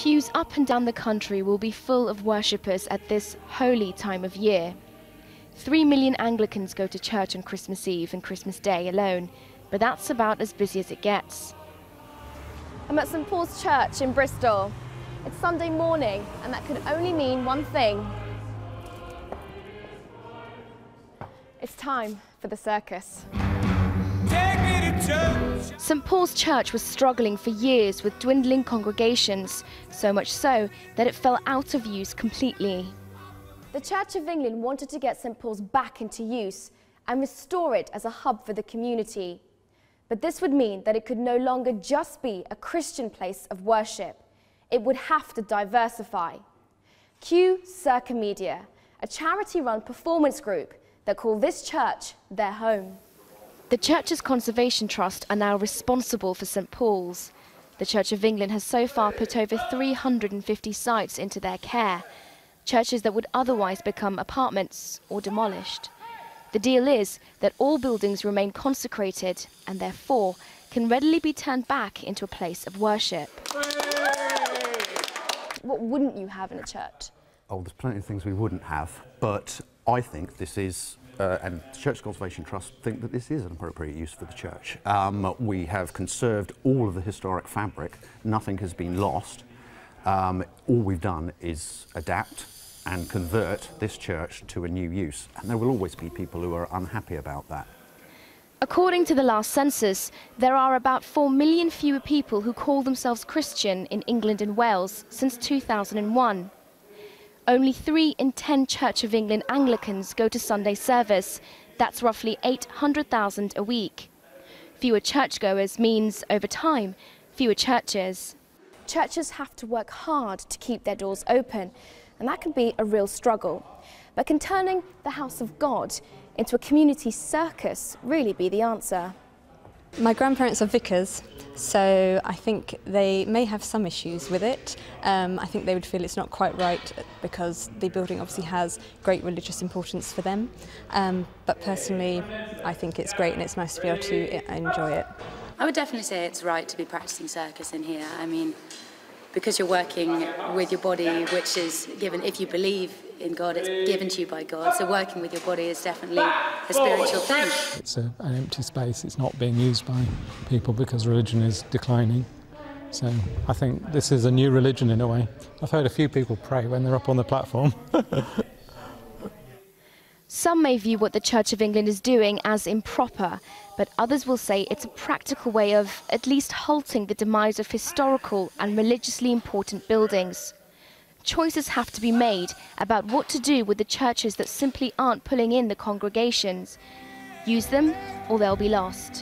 Pews up and down the country will be full of worshippers at this holy time of year. 3 million Anglicans go to church on Christmas Eve and Christmas Day alone, but that's about as busy as it gets. I'm at St Paul's Church in Bristol. It's Sunday morning, and that could only mean one thing. It's time for the circus. St Paul's Church was struggling for years with dwindling congregations, so much so that it fell out of use completely. The Church of England wanted to get St Paul's back into use and restore it as a hub for the community. But this would mean that it could no longer just be a Christian place of worship. It would have to diversify. Cue Circa Media, a charity-run performance group that call this church their home. The Church's Conservation Trust are now responsible for St Paul's. The Church of England has so far put over 350 sites into their care, churches that would otherwise become apartments or demolished. The deal is that all buildings remain consecrated and therefore can readily be turned back into a place of worship. What wouldn't you have in a church? Oh, there's plenty of things we wouldn't have, but I think this is, and the Church Conservation Trust think that this is an appropriate use for the church. We have conserved all of the historic fabric, nothing has been lost. All we've done is adapt and convert this church to a new use, and there will always be people who are unhappy about that. According to the last census, there are about 4 million fewer people who call themselves Christian in England and Wales since 2001. Only 3 in 10 Church of England Anglicans go to Sunday service. That's roughly 800,000 a week. Fewer churchgoers means, over time, fewer churches. Churches have to work hard to keep their doors open, and that can be a real struggle. But can turning the house of God into a community circus really be the answer? My grandparents are vicars, so I think they may have some issues with it. I think they would feel it's not quite right because the building obviously has great religious importance for them. But personally, I think it's great and it's nice to be able to enjoy it. I would definitely say it's right to be practicing circus in here. I mean, because you're working with your body, which is given, if you believe in God, it's given to you by God. So working with your body is definitely a spiritual thing. It's an empty space. It's not being used by people because religion is declining. So I think this is a new religion in a way. I've heard a few people pray when they're up on the platform. Some may view what the Church of England is doing as improper, but others will say it's a practical way of at least halting the demise of historical and religiously important buildings. Choices have to be made about what to do with the churches that simply aren't pulling in the congregations. Use them or they'll be lost.